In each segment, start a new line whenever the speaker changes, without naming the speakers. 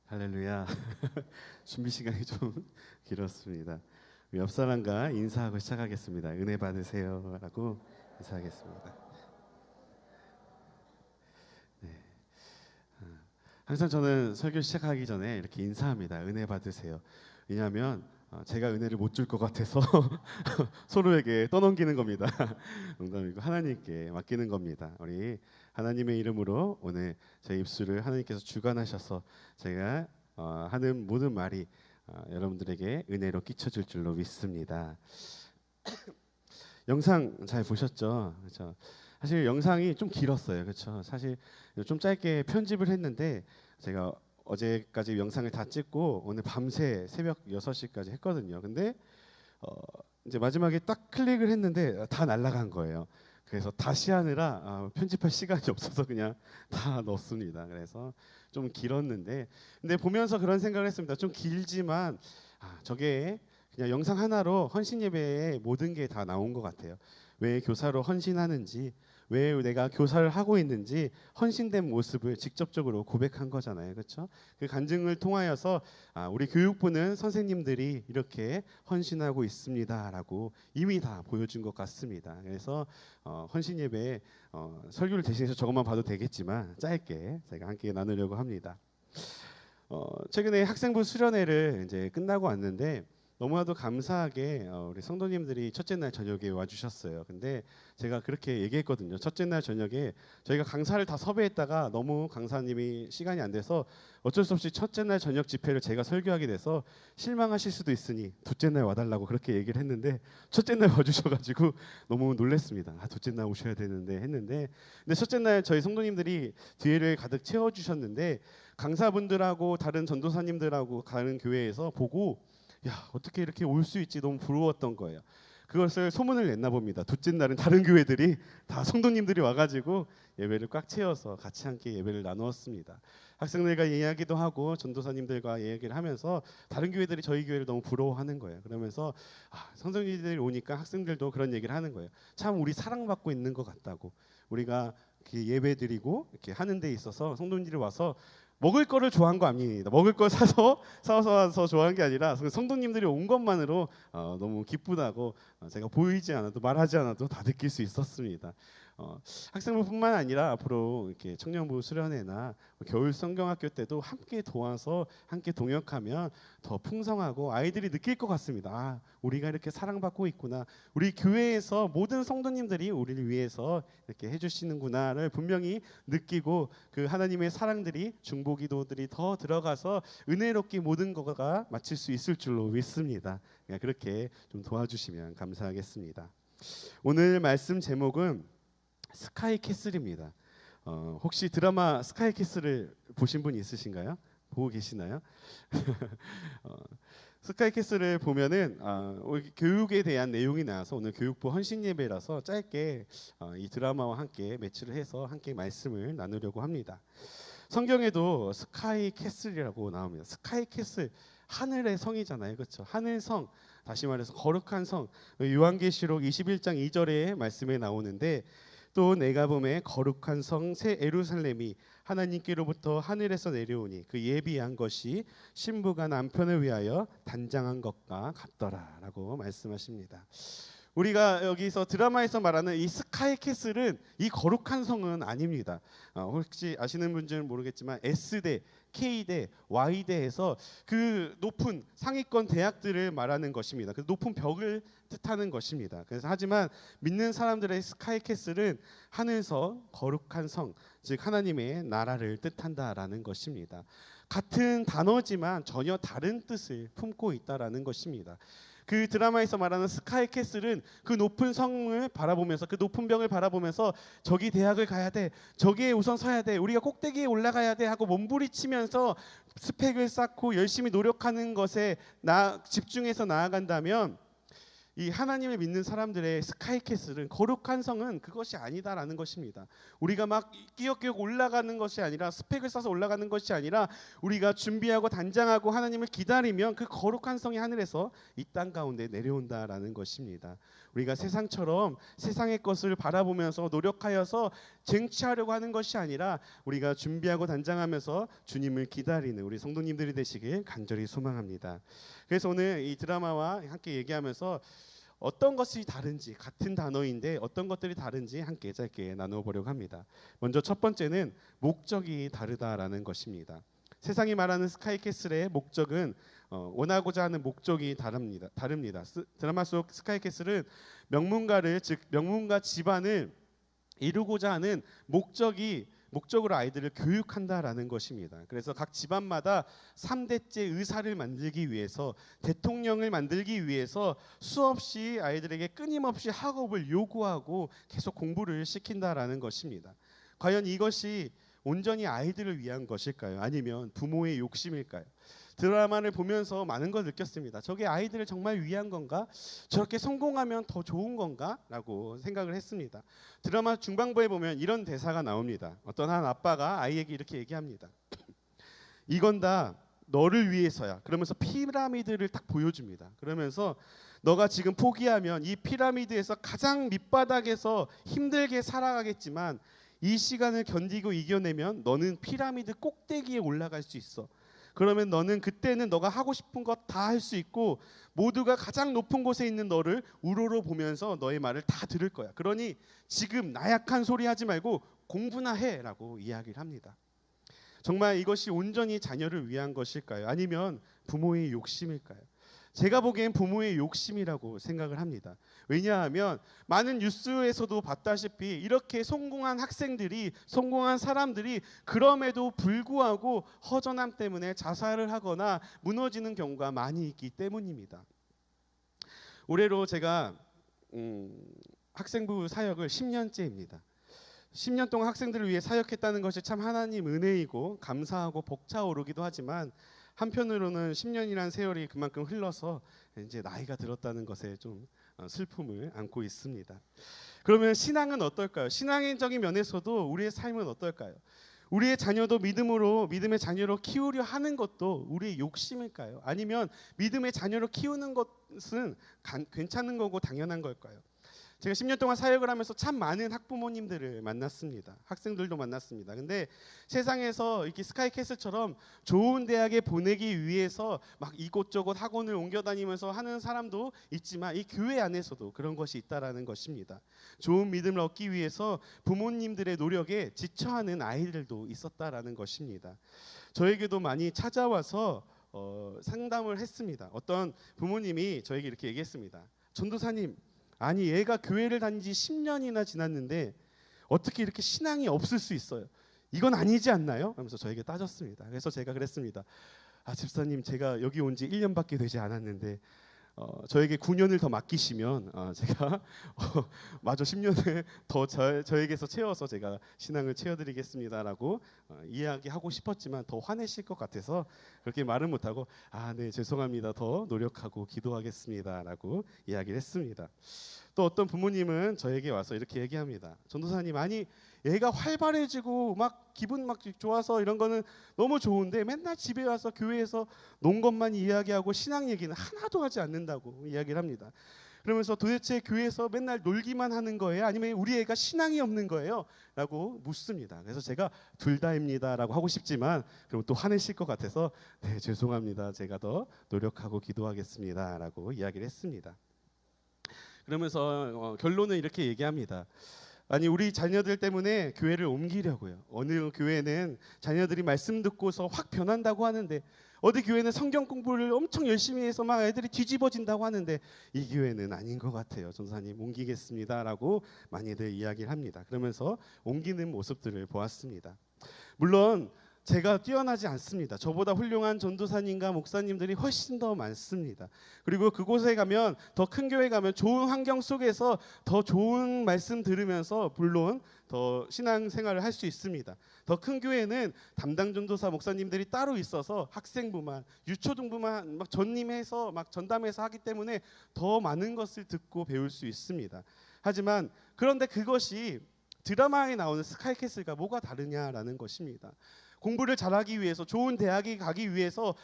할렐루야. 준비 시간이 좀 길었습니다. 옆 사람과 인사하고 시작하겠습니다. 은혜 받으세요라고 인사하겠습니다. 네. 항상 저는 설교 시작하기 전에 이렇게 인사합니다. 은혜 받으세요. 왜냐하면 제가 은혜를 못 줄 것 같아서 서로에게 떠넘기는 겁니다. 농담이고 하나님께 맡기는 겁니다. 우리 하나님의 이름으로 오늘 제 입술을 하나님께서 주관하셔서 제가 하는 모든 말이 여러분들에게 은혜로 끼쳐질 줄로 믿습니다. 영상 잘 보셨죠? 그렇죠? 사실 영상이 좀 길었어요. 그렇죠? 사실 좀 짧게 편집을 했는데 제가 어제까지 영상을 다 찍고 오늘 밤새 새벽 6시까지 했거든요. 근데 이제 마지막에 딱 클릭을 했는데 다 날아간 거예요. 그래서 다시 하느라 편집할 시간이 없어서 그냥 다 넣었습니다. 그래서 좀 길었는데 근데 보면서 그런 생각을 했습니다. 좀 길지만 저게 그냥 영상 하나로 헌신 예배에 모든 게 다 나온 것 같아요. 왜 교사로 헌신하는지, 왜 내가 교사를 하고 있는지 헌신된 모습을 직접적으로 고백한 거잖아요. 그렇죠? 그 간증을 통하여서 우리 교육부는 선생님들이 이렇게 헌신하고 있습니다라고 이미 다 보여준 것 같습니다. 그래서 헌신 예배에 설교를 대신해서 저것만 봐도 되겠지만 짧게 제가 함께 나누려고 합니다. 최근에 학생부 수련회를 이제 끝나고 왔는데 너무나도 감사하게 우리 성도님들이 첫째 날 저녁에 와주셨어요. 근데 제가 그렇게 얘기했거든요. 첫째 날 저녁에 저희가 강사를 다 섭외했다가 너무 강사님이 시간이 안 돼서 어쩔 수 없이 첫째 날 저녁 집회를 제가 설교하게 돼서 실망하실 수도 있으니 둘째 날 와달라고 그렇게 얘기를 했는데 첫째 날 와주셔가지고 너무 놀랐습니다. 둘째 날 오셔야 되는데 했는데 근데 첫째 날 저희 성도님들이 뒤에를 가득 채워주셨는데 강사분들하고 다른 전도사님들하고 다른 교회에서 보고 야 어떻게 이렇게 올 수 있지 너무 부러웠던 거예요. 그것을 소문을 냈나 봅니다. 둘째 날은 다른 교회들이 다 성도님들이 와가지고 예배를 꽉 채워서 같이 함께 예배를 나누었습니다. 학생들과 이야기도 하고 전도사님들과 이야기를 하면서 다른 교회들이 저희 교회를 너무 부러워하는 거예요. 그러면서 성도님들이 오니까 학생들도 그런 얘기를 하는 거예요. 참 우리 사랑받고 있는 것 같다고. 우리가 예배드리고 이렇게 하는 데 있어서 성도님들이 와서 먹을 거를 좋아한 거 아닙니다. 먹을 걸 사서 와서 좋아한 게 아니라 성도님들이 온 것만으로 너무 기쁘다고 제가 보이지 않아도 말하지 않아도 다 느낄 수 있었습니다. 학생부뿐만 아니라 앞으로 이렇게 청년부 수련회나 겨울 성경학교 때도 함께 도와서 함께 동역하면 더 풍성하고 아이들이 느낄 것 같습니다. 우리가 이렇게 사랑받고 있구나. 우리 교회에서 모든 성도님들이 우리를 위해서 이렇게 해주시는구나를 분명히 느끼고 그 하나님의 사랑들이 중보기도들이 더 들어가서 은혜롭게 모든 것가 마칠 수 있을 줄로 믿습니다. 그렇게 좀 도와주시면 감사하겠습니다. 오늘 말씀 제목은 스카이캐슬입니다. 혹시 드라마 스카이캐슬을 보신 분 있으신가요? 보고 계시나요? 스카이캐슬을 보면은 교육에 대한 내용이 나와서 오늘 교육부 헌신 예배라서 짧게 이 드라마와 함께 매치를 해서 함께 말씀을 나누려고 합니다. 성경에도 스카이캐슬이라고 나옵니다. 스카이캐슬 하늘의 성이잖아요. 그렇죠? 하늘성, 다시 말해서 거룩한 성. 요한계시록 21장 2절의 말씀에 나오는데 또 내가 보매 거룩한 성 새 예루살렘이 하나님께로부터 하늘에서 내려오니 그 예비한 것이 신부가 남편을 위하여 단장한 것과 같더라라고 말씀하십니다. 우리가 여기서 드라마에서 말하는 이 스카이캐슬은 이 거룩한 성은 아닙니다. 혹시 아시는 분들은 모르겠지만 S대, K대, Y대에서 그 높은 상위권 대학들을 말하는 것입니다. 그 높은 벽을 뜻하는 것입니다. 그래서 하지만 믿는 사람들의 스카이캐슬은 하늘성, 거룩한 성, 즉 하나님의 나라를 뜻한다라는 것입니다. 같은 단어지만 전혀 다른 뜻을 품고 있다라는 것입니다. 그 드라마에서 말하는 스카이캐슬은 그 높은 성을 바라보면서 그 높은 벽을 바라보면서 저기 대학을 가야 돼, 저기에 우선 서야 돼, 우리가 꼭대기에 올라가야 돼 하고 몸부리치면서 스펙을 쌓고 열심히 노력하는 것에 집중해서 나아간다면 이 하나님을 믿는 사람들의 스카이캐슬은, 거룩한 성은 그것이 아니다라는 것입니다. 우리가 막 끼역끼역 올라가는 것이 아니라, 스펙을 쌓아서 올라가는 것이 아니라, 우리가 준비하고 단장하고 하나님을 기다리면 그 거룩한 성이 하늘에서 이 땅 가운데 내려온다라는 것입니다. 우리가 세상처럼 세상의 것을 바라보면서 노력하여서 쟁취하려고 하는 것이 아니라, 우리가 준비하고 단장하면서 주님을 기다리는 우리 성도님들이 되시길 간절히 소망합니다. 그래서 오늘 이 드라마와 함께 얘기하면서 어떤 것이 다른지, 같은 단어인데 어떤 것들이 다른지 함께 짧게 나누어 보려고 합니다. 먼저 첫 번째는 목적이 다르다라는 것입니다. 세상이 말하는 스카이캐슬의 목적은 원하고자 하는 목적이 다릅니다. 드라마 속 스카이캐슬은 명문가를, 즉 명문가 집안을 이루고자 하는 목적으로 아이들을 교육한다라는 것입니다. 그래서 각 집안마다 3대째 의사를 만들기 위해서, 대통령을 만들기 위해서 수없이 아이들에게 끊임없이 학업을 요구하고 계속 공부를 시킨다라는 것입니다. 과연 이것이 온전히 아이들을 위한 것일까요? 아니면 부모의 욕심일까요? 드라마를 보면서 많은 걸 느꼈습니다. 저게 아이들을 정말 위한 건가? 저렇게 성공하면 더 좋은 건가? 라고 생각을 했습니다. 드라마 중반부에 보면 이런 대사가 나옵니다. 어떤 한 아빠가 아이에게 이렇게 얘기합니다. 이건 다 너를 위해서야. 그러면서 피라미드를 딱 보여줍니다. 그러면서 너가 지금 포기하면 이 피라미드에서 가장 밑바닥에서 힘들게 살아가겠지만, 이 시간을 견디고 이겨내면 너는 피라미드 꼭대기에 올라갈 수 있어. 그러면 너는 그때는 너가 하고 싶은 것 다 할 수 있고, 모두가 가장 높은 곳에 있는 너를 우러러 보면서 너의 말을 다 들을 거야. 그러니 지금 나약한 소리 하지 말고 공부나 해라고 이야기를 합니다. 정말 이것이 온전히 자녀를 위한 것일까요? 아니면 부모의 욕심일까요? 제가 보기엔 부모의 욕심이라고 생각을 합니다. 왜냐하면 많은 뉴스에서도 봤다시피 이렇게 성공한 학생들이, 성공한 사람들이 그럼에도 불구하고 허전함 때문에 자살을 하거나 무너지는 경우가 많이 있기 때문입니다. 올해로 제가 학생부 사역을 10년째입니다. 10년 동안 학생들을 위해 사역했다는 것이 참 하나님 은혜이고 감사하고 벅차오르기도 하지만, 한편으로는 10년이라는 세월이 그만큼 흘러서 이제 나이가 들었다는 것에 좀 슬픔을 안고 있습니다. 그러면 신앙은 어떨까요? 신앙적인 면에서도 우리의 삶은 어떨까요? 우리의 자녀도 믿음의 자녀로 키우려 하는 것도 우리의 욕심일까요? 아니면 믿음의 자녀로 키우는 것은 괜찮은 거고 당연한 걸까요? 제가 10년 동안 사역을 하면서 참 많은 학부모님들을 만났습니다. 학생들도 만났습니다. 근데 세상에서 이렇게 스카이캐슬처럼 좋은 대학에 보내기 위해서 막 이곳저곳 학원을 옮겨 다니면서 하는 사람도 있지만, 이 교회 안에서도 그런 것이 있다라는 것입니다. 좋은 믿음을 얻기 위해서 부모님들의 노력에 지쳐하는 아이들도 있었다라는 것입니다. 저에게도 많이 찾아와서 상담을 했습니다. 어떤 부모님이 저에게 이렇게 얘기했습니다. 전도사님, 아니 얘가 교회를 다닌 지 10년이나 지났는데 어떻게 이렇게 신앙이 없을 수 있어요? 이건 아니지 않나요? 하면서 저에게 따졌습니다. 그래서 제가 그랬습니다. 집사님, 제가 여기 온 지 1년밖에 되지 않았는데 저에게 9년을 더 맡기시면 제가 마저 10년을 더 저에게서 채워서 제가 신앙을 채워드리겠습니다라고 이야기하고 싶었지만 더 화내실 것 같아서 그렇게 말을 못하고 네, 죄송합니다. 더 노력하고 기도하겠습니다라고 이야기를 했습니다. 또 어떤 부모님은 저에게 와서 이렇게 얘기합니다. 전도사님, 아니 얘가 활발해지고 막 기분 막 좋아서 이런 거는 너무 좋은데 맨날 집에 와서 교회에서 논 것만 이야기하고 신앙 얘기는 하나도 하지 않는다고 이야기를 합니다. 그러면서 도대체 교회에서 맨날 놀기만 하는 거예요? 아니면 우리 애가 신앙이 없는 거예요? 라고 묻습니다. 그래서 제가 둘 다입니다 라고 하고 싶지만 그럼 또 화내실 것 같아서 네, 죄송합니다. 제가 더 노력하고 기도하겠습니다 라고 이야기를 했습니다. 그러면서 결론은 이렇게 얘기합니다. 아니 우리 자녀들 때문에 교회를 옮기려고요. 어느 교회는 자녀들이 말씀 듣고서 확 변한다고 하는데, 어디 교회는 성경 공부를 엄청 열심히 해서 막 애들이 뒤집어진다고 하는데, 이 교회는 아닌 것 같아요. 전사님 옮기겠습니다라고 많이들 이야기를 합니다. 그러면서 옮기는 모습들을 보았습니다. 물론 제가 뛰어나지 않습니다. 저보다 훌륭한 전도사님과 목사님들이 훨씬 더 많습니다. 그리고 그곳에 가면, 더 큰 교회 가면 좋은 환경 속에서 더 좋은 말씀 들으면서 물론 더 신앙생활을 할 수 있습니다. 더 큰 교회는 담당 전도사 목사님들이 따로 있어서 학생부만, 유초등부만 막 전임해서 막 전담해서 하기 때문에 더 많은 것을 듣고 배울 수 있습니다. 하지만 그런데 그것이 드라마에 나오는 스카이캐슬과 뭐가 다르냐라는 것입니다. 공부를 잘하기 위해서, 좋은 대학에 가기 위해서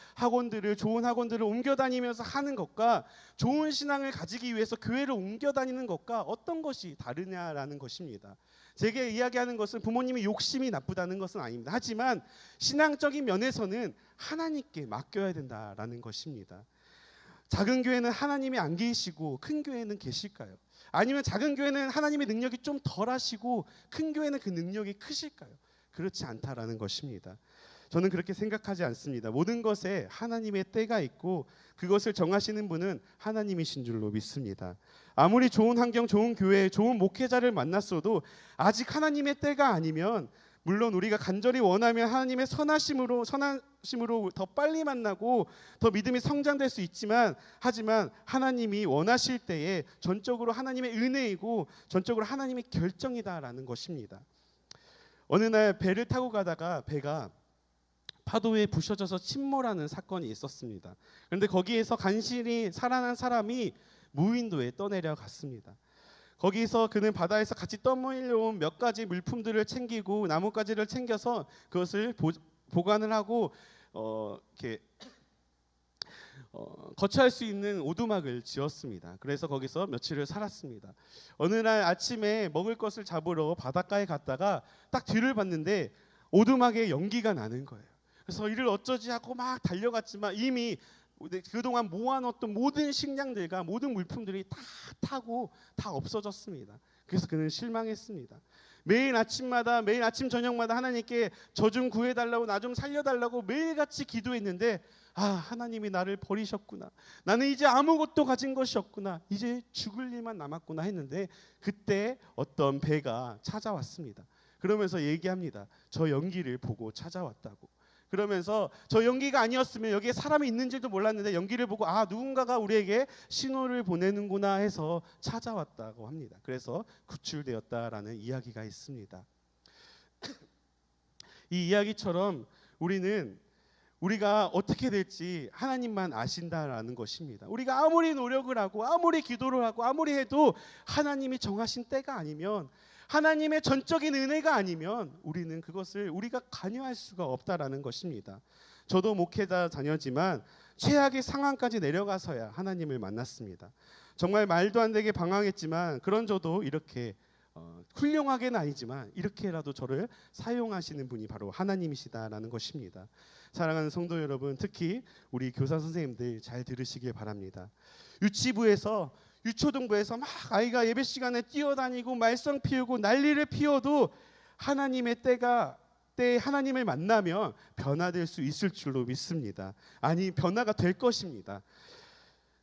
좋은 학원들을 옮겨 다니면서 하는 것과 좋은 신앙을 가지기 위해서 교회를 옮겨 다니는 것과 어떤 것이 다르냐라는 것입니다. 제게 이야기하는 것은 부모님이 욕심이 나쁘다는 것은 아닙니다. 하지만 신앙적인 면에서는 하나님께 맡겨야 된다라는 것입니다. 작은 교회는 하나님이 안 계시고 큰 교회는 계실까요? 아니면 작은 교회는 하나님의 능력이 좀 덜하시고 큰 교회는 그 능력이 크실까요? 그렇지 않다라는 것입니다. 저는 그렇게 생각하지 않습니다. 모든 것에 하나님의 때가 있고 그것을 정하시는 분은 하나님이신 줄로 믿습니다. 아무리 좋은 환경, 좋은 교회, 좋은 목회자를 만났어도 아직 하나님의 때가 아니면, 물론 우리가 간절히 원하면 하나님의 선하심으로 더 빨리 만나고 더 믿음이 성장될 수 있지만, 하지만 하나님이 원하실 때에 전적으로 하나님의 은혜이고 전적으로 하나님의 결정이다라는 것입니다. 어느 날 배를 타고 가다가 배가 파도에 부셔져서 침몰하는 사건이 있었습니다. 그런데 거기에서 간신히 살아난 사람이 무인도에 떠내려갔습니다. 거기서 그는 바다에서 같이 떠밀려온 몇 가지 물품들을 챙기고 나뭇가지를 챙겨서 그것을 보관을 하고 이렇게 거처할 수 있는 오두막을 지었습니다. 그래서 거기서 며칠을 살았습니다. 어느 날 아침에 먹을 것을 잡으러 바닷가에 갔다가 딱 뒤를 봤는데 오두막에 연기가 나는 거예요. 그래서 이를 어쩌지 하고 막 달려갔지만 이미 그동안 모아놓던 모든 식량들과 모든 물품들이 다 타고 다 없어졌습니다. 그래서 그는 실망했습니다. 매일 아침 저녁마다 하나님께 저 좀 구해달라고, 나 좀 살려달라고 매일같이 기도했는데, 하나님이 나를 버리셨구나, 나는 이제 아무것도 가진 것이 없구나, 이제 죽을 일만 남았구나 했는데, 그때 어떤 배가 찾아왔습니다. 그러면서 얘기합니다. 저 연기를 보고 찾아왔다고. 그러면서 저 연기가 아니었으면 여기에 사람이 있는지도 몰랐는데 연기를 보고 누군가가 우리에게 신호를 보내는구나 해서 찾아왔다고 합니다. 그래서 구출되었다라는 이야기가 있습니다. 이 이야기처럼 우리가 어떻게 될지 하나님만 아신다라는 것입니다. 우리가 아무리 노력을 하고 아무리 기도를 하고 아무리 해도 하나님이 정하신 때가 아니면, 하나님의 전적인 은혜가 아니면 우리는 그것을 우리가 관여할 수가 없다라는 것입니다. 저도 목회자 자녀지만 최악의 상황까지 내려가서야 하나님을 만났습니다. 정말 말도 안 되게 방황했지만 그런 저도 이렇게 훌륭하게는 아니지만 이렇게라도 저를 사용하시는 분이 바로 하나님이시다라는 것입니다. 사랑하는 성도 여러분, 특히 우리 교사 선생님들 잘 들으시길 바랍니다. 유초등부에서 막 아이가 예배 시간에 뛰어다니고 말썽 피우고 난리를 피워도 하나님의 때에 하나님을 만나면 변화될 수 있을 줄로 믿습니다. 아니, 변화가 될 것입니다.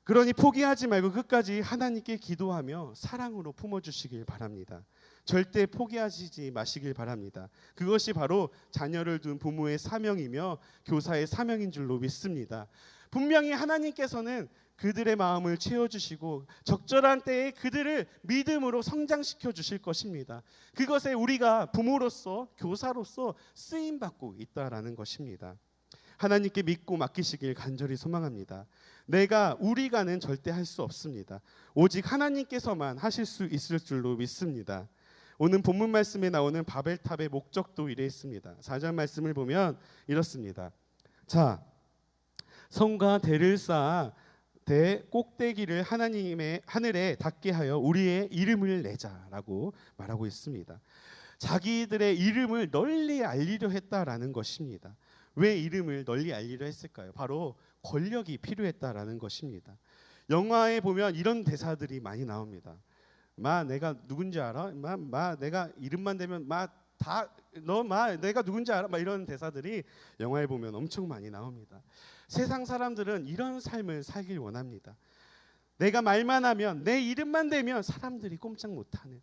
그러니 포기하지 말고 끝까지 하나님께 기도하며 사랑으로 품어주시길 바랍니다. 절대 포기하시지 마시길 바랍니다. 그것이 바로 자녀를 둔 부모의 사명이며 교사의 사명인 줄로 믿습니다. 분명히 하나님께서는 그들의 마음을 채워주시고 적절한 때에 그들을 믿음으로 성장시켜 주실 것입니다. 그것에 우리가 부모로서, 교사로서 쓰임받고 있다라는 것입니다. 하나님께 믿고 맡기시길 간절히 소망합니다. 우리가는 절대 할 수 없습니다. 오직 하나님께서만 하실 수 있을 줄로 믿습니다. 오늘 본문 말씀에 나오는 바벨탑의 목적도 이래 있습니다. 4절 말씀을 보면 이렇습니다. 자, 성과 대를 쌓아 대 꼭대기를 하나님의 하늘에 닿게 하여 우리의 이름을 내자라고 말하고 있습니다. 자기들의 이름을 널리 알리려 했다라는 것입니다. 왜 이름을 널리 알리려 했을까요? 바로 권력이 필요했다라는 것입니다. 영화에 보면 이런 대사들이 많이 나옵니다. 내가 누군지 알아? 내가 이름만 대면 내가 누군지 알아? 이런 대사들이 영화에 보면 엄청 많이 나옵니다. 세상 사람들은 이런 삶을 살길 원합니다. 내가 말만 하면, 내 이름만 대면 사람들이 꼼짝 못하는,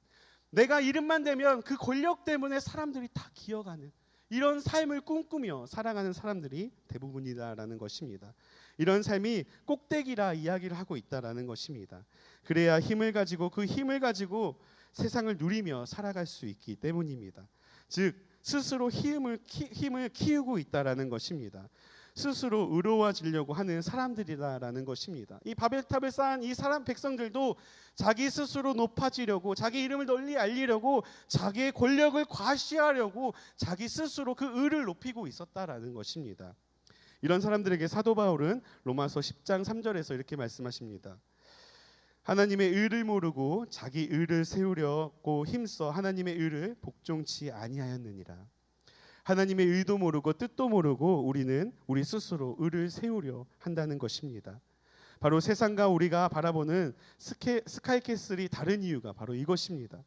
내가 이름만 대면 그 권력 때문에 사람들이 다 기어가는 이런 삶을 꿈꾸며 살아가는 사람들이 대부분이다라는 것입니다. 이런 삶이 꼭대기라 이야기를 하고 있다라는 것입니다. 그래야 힘을 가지고 그 힘을 가지고 세상을 누리며 살아갈 수 있기 때문입니다. 즉 스스로 힘을 키우고 있다라는 것입니다. 스스로 의로워지려고 하는 사람들이다라는 것입니다. 이 바벨탑을 쌓은 이 사람 백성들도 자기 스스로 높아지려고, 자기 이름을 널리 알리려고, 자기의 권력을 과시하려고 자기 스스로 그 의를 높이고 있었다라는 것입니다. 이런 사람들에게 사도 바울은 로마서 10장 3절에서 이렇게 말씀하십니다. 하나님의 의를 모르고 자기 의를 세우려고 힘써 하나님의 의를 복종치 아니하였느니라. 하나님의 의도 모르고 뜻도 모르고 우리는 우리 스스로 의를 세우려 한다는 것입니다. 바로 세상과 우리가 바라보는 스카이캐슬이 다른 이유가 바로 이것입니다.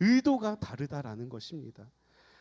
의도가 다르다라는 것입니다.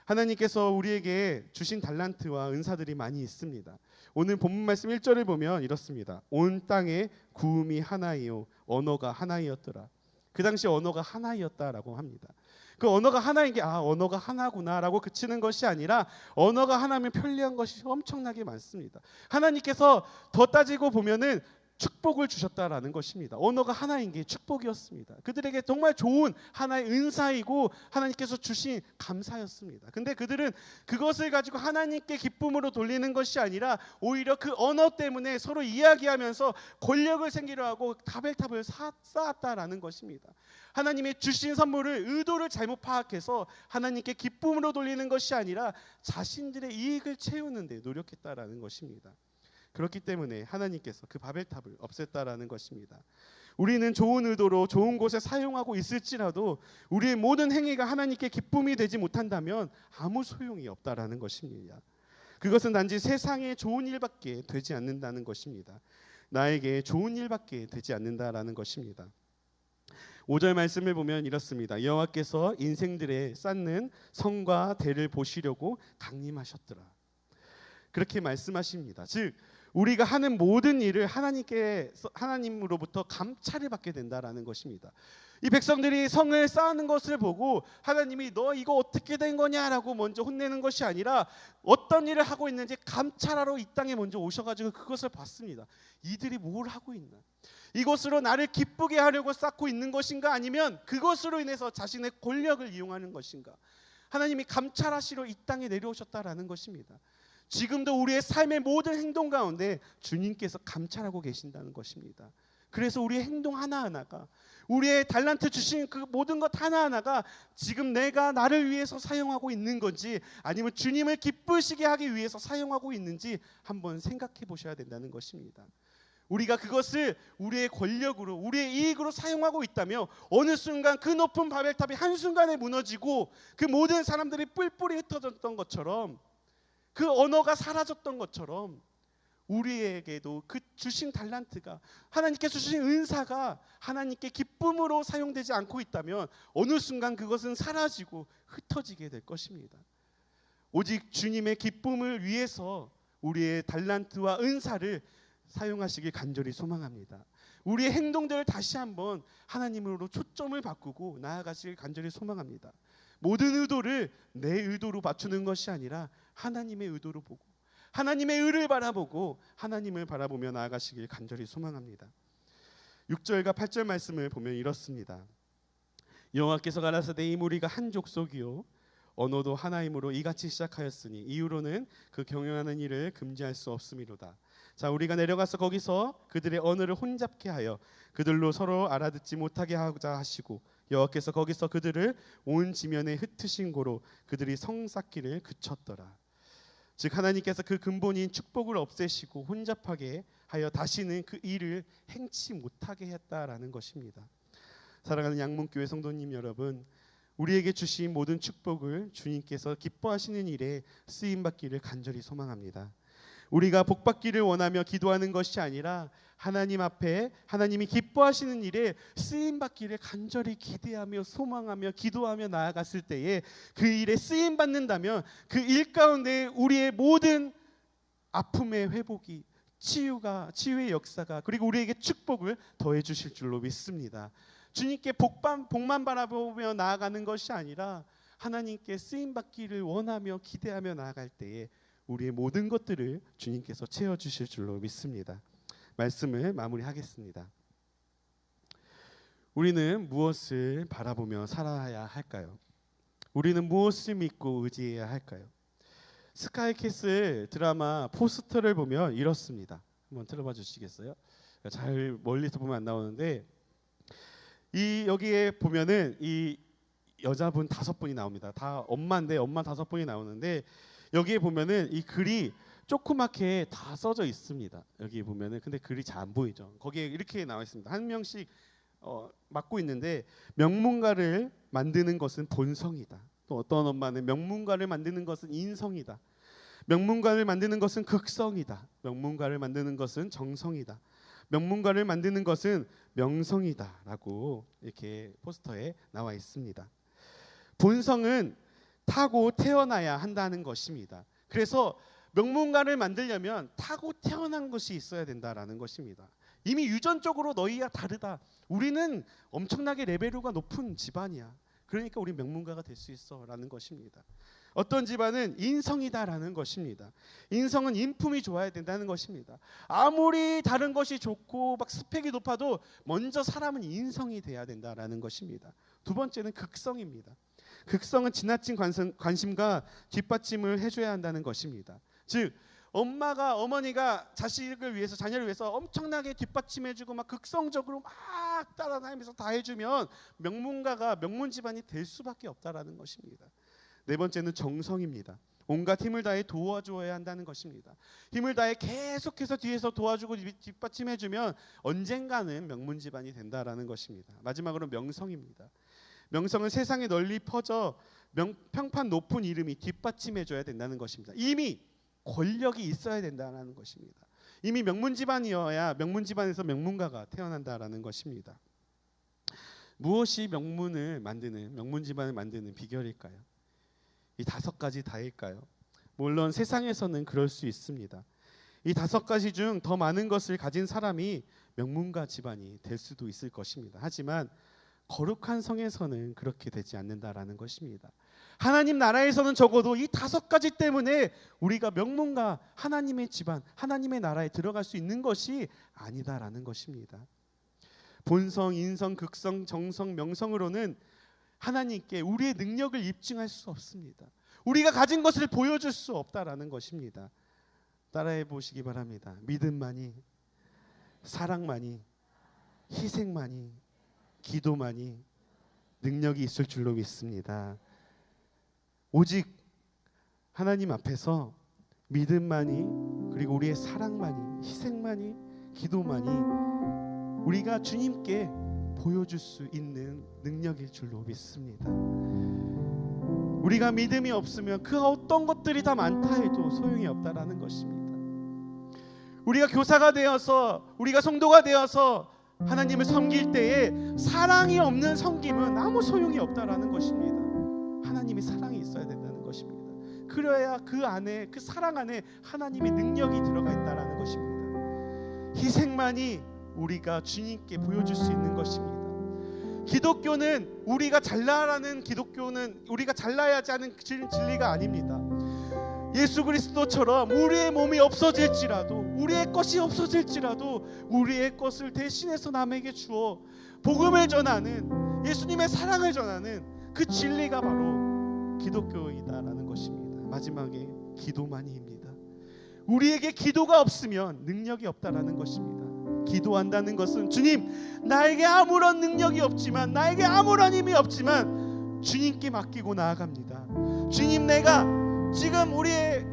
하나님께서 우리에게 주신 달란트와 은사들이 많이 있습니다. 오늘 본문 말씀 1절을 보면 이렇습니다. 온 땅에 구음이 하나이요 언어가 하나이었더라. 그 당시 언어가 하나이었다라고 합니다. 그 언어가 하나인 게 언어가 하나구나라고 그치는 것이 아니라 언어가 하나면 편리한 것이 엄청나게 많습니다. 하나님께서 더 따지고 보면은 축복을 주셨다라는 것입니다. 언어가 하나인 게 축복이었습니다. 그들에게 정말 좋은 하나의 은사이고 하나님께서 주신 감사였습니다. 근데 그들은 그것을 가지고 하나님께 기쁨으로 돌리는 것이 아니라 오히려 그 언어 때문에 서로 이야기하면서 권력을 생기려 하고 바벨탑을 쌓았다라는 것입니다. 하나님의 주신 선물을 의도를 잘못 파악해서 하나님께 기쁨으로 돌리는 것이 아니라 자신들의 이익을 채우는 데 노력했다라는 것입니다. 그렇기 때문에 하나님께서 그 바벨탑을 없앴다라는 것입니다. 우리는 좋은 의도로 좋은 곳에 사용하고 있을지라도 우리의 모든 행위가 하나님께 기쁨이 되지 못한다면 아무 소용이 없다라는 것입니다. 그것은 단지 세상에 좋은 일밖에 되지 않는다는 것입니다. 나에게 좋은 일밖에 되지 않는다라는 것입니다. 5절 말씀을 보면 이렇습니다. 여호와께서 인생들의 쌓는 성과 대를 보시려고 강림하셨더라. 그렇게 말씀하십니다. 즉 우리가 하는 모든 일을 하나님으로부터 감찰을 받게 된다라는 것입니다. 이 백성들이 성을 쌓는 것을 보고 하나님이 너 이거 어떻게 된 거냐라고 먼저 혼내는 것이 아니라 어떤 일을 하고 있는지 감찰하러 이 땅에 먼저 오셔가지고 그것을 봤습니다. 이들이 뭘 하고 있나? 이것으로 나를 기쁘게 하려고 쌓고 있는 것인가? 아니면 그것으로 인해서 자신의 권력을 이용하는 것인가? 하나님이 감찰하시러 이 땅에 내려오셨다라는 것입니다. 지금도 우리의 삶의 모든 행동 가운데 주님께서 감찰하고 계신다는 것입니다. 그래서 우리의 행동 하나하나가, 우리의 달란트 주신 그 모든 것 하나하나가 지금 내가 나를 위해서 사용하고 있는 건지 아니면 주님을 기쁘시게 하기 위해서 사용하고 있는지 한번 생각해 보셔야 된다는 것입니다. 우리가 그것을 우리의 권력으로, 우리의 이익으로 사용하고 있다며 어느 순간 그 높은 바벨탑이 한순간에 무너지고 그 모든 사람들이 뿔뿔이 흩어졌던 것처럼, 그 언어가 사라졌던 것처럼 우리에게도 그 주신 달란트가, 하나님께서 주신 은사가 하나님께 기쁨으로 사용되지 않고 있다면 어느 순간 그것은 사라지고 흩어지게 될 것입니다. 오직 주님의 기쁨을 위해서 우리의 달란트와 은사를 사용하시길 간절히 소망합니다. 우리의 행동들을 다시 한번 하나님으로 초점을 바꾸고 나아가시길 간절히 소망합니다. 모든 의도를 내 의도로 맞추는 것이 아니라 하나님의 의도로 보고 하나님의 의를 바라보고 하나님을 바라보며 나아가시길 간절히 소망합니다. 6절과 8절 말씀을 보면 이렇습니다. 여호와께서 가라사대 이 무리가 한 족속이요 언어도 하나이므로 이같이 시작하였으니 이후로는 그 경영하는 일을 금지할 수 없음이로다. 자, 우리가 내려가서 거기서 그들의 언어를 혼잡케 하여 그들로 서로 알아듣지 못하게 하고자 하시고 여호와께서 거기서 그들을 온 지면에 흩으신 고로 그들이 성 쌓기를 그쳤더라. 즉 하나님께서 그 근본인 축복을 없애시고 혼잡하게 하여 다시는 그 일을 행치 못하게 했다라는 것입니다. 사랑하는 양문교회 성도님 여러분, 우리에게 주신 모든 축복을 주님께서 기뻐하시는 일에 쓰임받기를 간절히 소망합니다. 우리가 복받기를 원하며 기도하는 것이 아니라 하나님 앞에 하나님이 기뻐하시는 일에 쓰임받기를 간절히 기대하며 소망하며 기도하며 나아갔을 때에 그 일에 쓰임받는다면 그 일 가운데 우리의 모든 아픔의 회복이, 치유의 역사가, 그리고 우리에게 축복을 더해 주실 줄로 믿습니다. 주님께 복만 바라보며 나아가는 것이 아니라 하나님께 쓰임 받기를 원하며 기대하며 나아갈 때에 우리의 모든 것들을 주님께서 채워주실 줄로 믿습니다. 말씀을 마무리하겠습니다. 우리는 무엇을 바라보며 살아야 할까요? 우리는 무엇을 믿고 의지해야 할까요? 스카이캐슬 드라마 포스터를 보면 이렇습니다. 한번 들어봐 주시겠어요? 잘 멀리서 보면 안 나오는데 여기에 보면은 이 여자분 5분이 나옵니다. 다 엄마인데 엄마 5분이 나오는데 여기에 보면은 이 글이 조그맣게 다 써져 있습니다. 여기 보면은 근데 글이 잘 안 보이죠. 거기에 이렇게 나와 있습니다. 한 명씩 맡고 있는데 명문가를 만드는 것은 본성이다. 또 어떤 엄마는 명문가를 만드는 것은 인성이다. 명문가를 만드는 것은 극성이다. 명문가를 만드는 것은 정성이다. 명문가를 만드는 것은 명성이다라고 이렇게 포스터에 나와 있습니다. 본성은 타고 태어나야 한다는 것입니다. 그래서 명문가를 만들려면 타고 태어난 것이 있어야 된다라는 것입니다. 이미 유전적으로 너희와 다르다. 우리는 엄청나게 레벨이 높은 집안이야. 그러니까 우리 명문가가 될 수 있어라는 것입니다. 어떤 집안은 인성이다라는 것입니다. 인성은 인품이 좋아야 된다는 것입니다. 아무리 다른 것이 좋고 막 스펙이 높아도 먼저 사람은 인성이 돼야 된다라는 것입니다. 두 번째는 극성입니다. 극성은 지나친 관심과 뒷받침을 해줘야 한다는 것입니다. 즉 어머니가 자식을 위해서 자녀를 위해서 엄청나게 뒷받침해주고 막 극성적으로 막 따라다니면서 다 해주면 명문가가 명문 집안이 될 수밖에 없다라는 것입니다. 네 번째는 정성입니다. 온갖 힘을 다해 도와줘야 한다는 것입니다. 힘을 다해 계속해서 뒤에서 도와주고 뒷받침해주면 언젠가는 명문 집안이 된다라는 것입니다. 마지막으로 명성입니다. 명성은 세상에 널리 퍼져 평판 높은 이름이 뒷받침해줘야 된다는 것입니다. 이미 권력이 있어야 된다는 것입니다. 이미 명문 집안이어야 명문 집안에서 명문가가 태어난다라는 것입니다. 무엇이 명문 집안을 만드는 비결일까요? 이 5가지 다일까요? 물론 세상에서는 그럴 수 있습니다. 이 5가지 중 더 많은 것을 가진 사람이 명문가 집안이 될 수도 있을 것입니다. 하지만 거룩한 성에서는 그렇게 되지 않는다라는 것입니다. 하나님 나라에서는 적어도 이 5가지 때문에 우리가 명문가 하나님의 집안, 하나님의 나라에 들어갈 수 있는 것이 아니다라는 것입니다. 본성, 인성, 극성, 정성, 명성으로는 하나님께 우리의 능력을 입증할 수 없습니다. 우리가 가진 것을 보여줄 수 없다라는 것입니다. 따라해 보시기 바랍니다. 믿음만이, 사랑만이, 희생만이, 기도만이 능력이 있을 줄로 믿습니다. 오직 하나님 앞에서 믿음만이, 그리고 우리의 사랑만이, 희생만이, 기도만이 우리가 주님께 보여줄 수 있는 능력일 줄로 믿습니다. 우리가 믿음이 없으면 그 어떤 것들이 다 많다 해도 소용이 없다라는 것입니다. 우리가 교사가 되어서, 우리가 성도가 되어서 하나님을 섬길 때에 사랑이 없는 섬김은 아무 소용이 없다라는 것입니다. 하나님의 사랑이 있어야 된다는 것입니다. 그래야 그 안에, 그 사랑 안에 하나님의 능력이 들어가 있다라는 것입니다. 희생만이 우리가 주님께 보여줄 수 있는 것입니다. 기독교는 우리가 잘나라는 기독교는 우리가 잘나야지 하는 진리가 아닙니다. 예수 그리스도처럼 우리의 몸이 없어질지라도, 우리의 것이 없어질지라도 우리의 것을 대신해서 남에게 주어 복음을 전하는, 예수님의 사랑을 전하는 그 진리가 바로 기독교이다라는 것입니다. 마지막에 기도만이입니다. 우리에게 기도가 없으면 능력이 없다라는 것입니다. 기도한다는 것은 주님, 나에게 아무런 능력이 없지만, 나에게 아무런 힘이 없지만 주님께 맡기고 나아갑니다. 주님, 내가 지금 우리의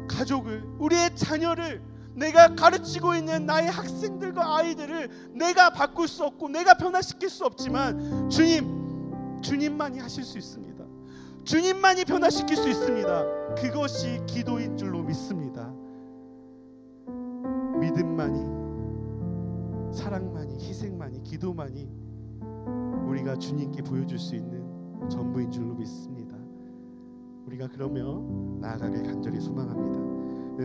가족을, 우리의 자녀를, 내가 가르치고 있는 나의 학생들과 아이들을 내가 바꿀 수 없고 내가 변화시킬 수 없지만 주님만이 하실 수 있습니다. 주님만이 변화시킬 수 있습니다. 그것이 기도인 줄로 믿습니다. 믿음만이, 사랑만이, 희생만이, 기도만이 우리가 주님께 보여줄 수 있는 전부인 줄로 믿습니다. 우리가 그러며 나아가길 간절히 소망합니다.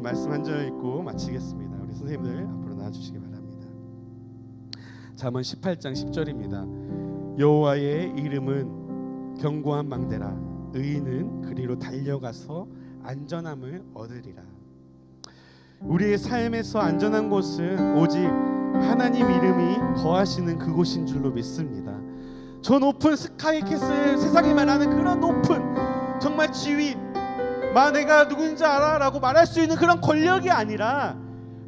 말씀 한 절 읽고 마치겠습니다. 우리 선생님들 앞으로 나와주시기 바랍니다. 잠언 18장 10절입니다. 여호와의 이름은 견고한 망대라, 의인은 그리로 달려가서 안전함을 얻으리라. 우리의 삶에서 안전한 곳은 오직 하나님 이름이 거하시는 그곳인 줄로 믿습니다. 저 높은 스카이캐슬, 세상이 말하는 그런 높은 정말 지위, 내가 누군지 알아 라고 말할 수 있는 그런 권력이 아니라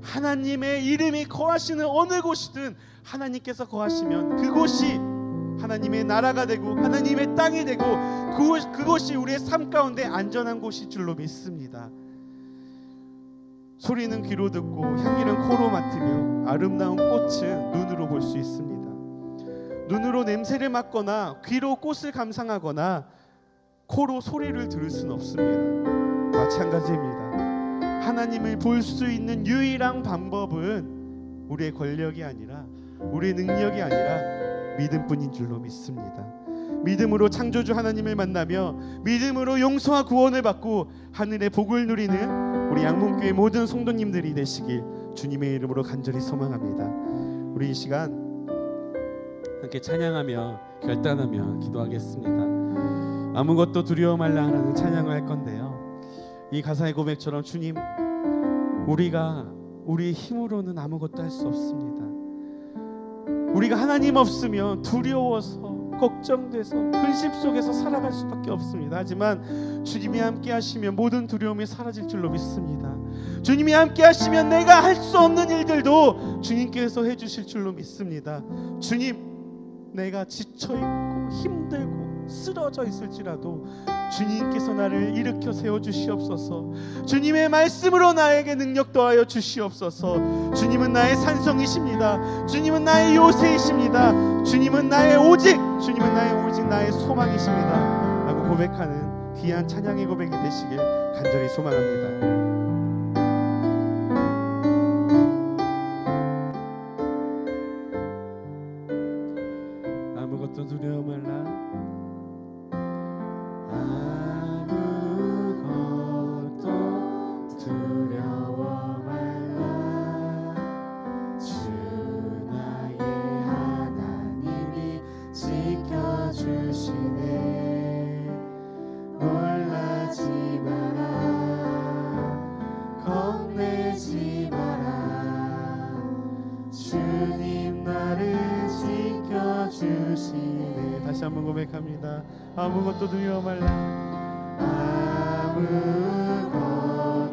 하나님의 이름이 거하시는 어느 곳이든 하나님께서 거하시면 그곳이 하나님의 나라가 되고 하나님의 땅이 되고 그곳이 우리의 삶 가운데 안전한 곳일 줄로 믿습니다. 소리는 귀로 듣고 향기는 코로 맡으며 아름다운 꽃은 눈으로 볼 수 있습니다. 눈으로 냄새를 맡거나 귀로 꽃을 감상하거나 코로 소리를 들을 수는 없습니다. 마찬가지입니다. 하나님을 볼 수 있는 유일한 방법은 우리의 권력이 아니라 우리의 능력이 아니라 믿음뿐인 줄로 믿습니다. 믿음으로 창조주 하나님을 만나며 믿음으로 용서와 구원을 받고 하늘의 복을 누리는 우리 양문교회 모든 성도님들이 되시길 주님의 이름으로 간절히 소망합니다. 우리 이 시간 함께 찬양하며 결단하며 기도하겠습니다. 아무것도 두려워 말라 하는 찬양을 할 건데요, 이 가사의 고백처럼 주님, 우리가 우리의 힘으로는 아무것도 할 수 없습니다. 우리가 하나님 없으면 두려워서 걱정돼서 근심 속에서 살아갈 수밖에 없습니다. 하지만 주님이 함께 하시면 모든 두려움이 사라질 줄로 믿습니다. 주님이 함께 하시면 내가 할 수 없는 일들도 주님께서 해주실 줄로 믿습니다. 주님, 내가 지쳐있고 힘들고 쓰러져 있을지라도 주님께서 나를 일으켜 세워주시옵소서. 주님의 말씀으로 나에게 능력 더하여 주시옵소서. 주님은 나의 산성이십니다. 주님은 나의 요새이십니다. 주님은 나의 오직 나의 소망이십니다 라고 고백하는 귀한 찬양의 고백이 되시길 간절히 소망합니다. 아무것도 두려워 말라. 아무것도 두려워 말라. 주 나의 하나님이 지켜주시네. 놀라지 마라. 겁내지 마라. 주님 나를 지켜주시네. 다시 한번 고백합니다. 아무것도 두려워 말라.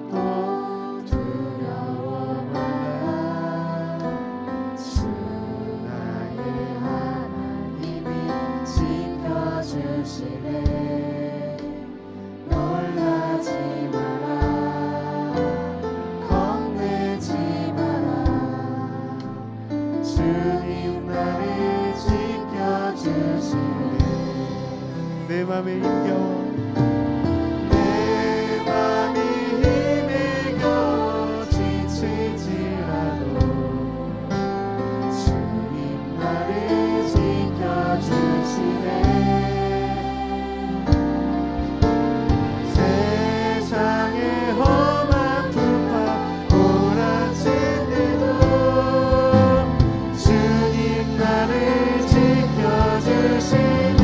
아무것도 두려워 말라. 주 나의 하나님이 지켜주시네. 놀라지 마라. 겁내지 마라. 주님 나를 지켜주시네. 내 맘에 힘겨워, 내 맘이 힘에 겨워 지칠지라도 주님 나를 지켜주시네. 세상의 험한 풍파 몰아칠 때도 주님 나를 지켜주시네.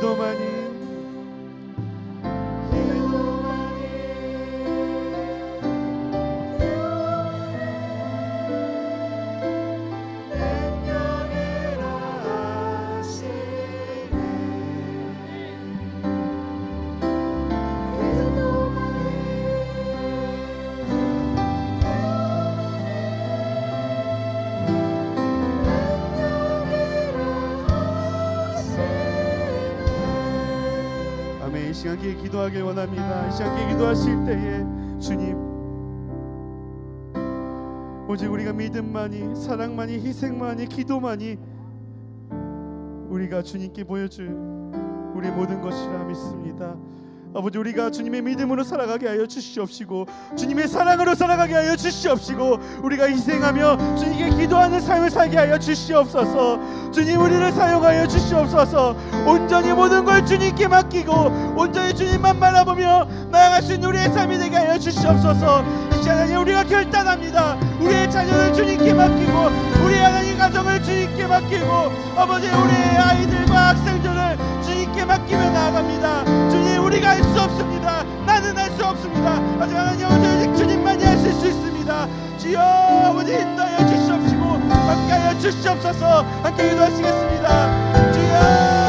기도만이 이 시간에 기도하길 원합니다. 이 시간에 기도하실 때에 주님, 오직 우리가 믿음만이, 사랑만이, 희생만이, 기도만이 우리가 주님께 보여줄 우리 모든 것이라 믿습니다. 아버지, 우리가 주님의 믿음으로 살아가게 하여 주시옵시고, 주님의 사랑으로 살아가게 하여 주시옵시고, 우리가 희생하며 주님께 기도하는 삶을 살게 하여 주시옵소서. 주님, 우리를 사용하여 주시옵소서. 온전히 모든 걸 주님께 맡기고 온전히 주님만 바라보며 나아갈 수 있는 우리의 삶이 되게 하여 주시옵소서. 이 시간에 우리가 결단합니다. 우리의 자녀를 주님께 맡기고, 우리의 하나님 가정을 주님께 맡기고, 아버지, 우리의 아이들과 학생들을 주님께 맡기며 나아갑니다. 주님, 우리가 할 수 없습니다. 나는 할 수 없습니다. 하지만 하나님, 오직 주님만이 하실 수 있습니다. 주여, 아버지, 인도하여 주시옵시고 함께하여 주시옵소서. 함께 기도하시겠습니다. 주여.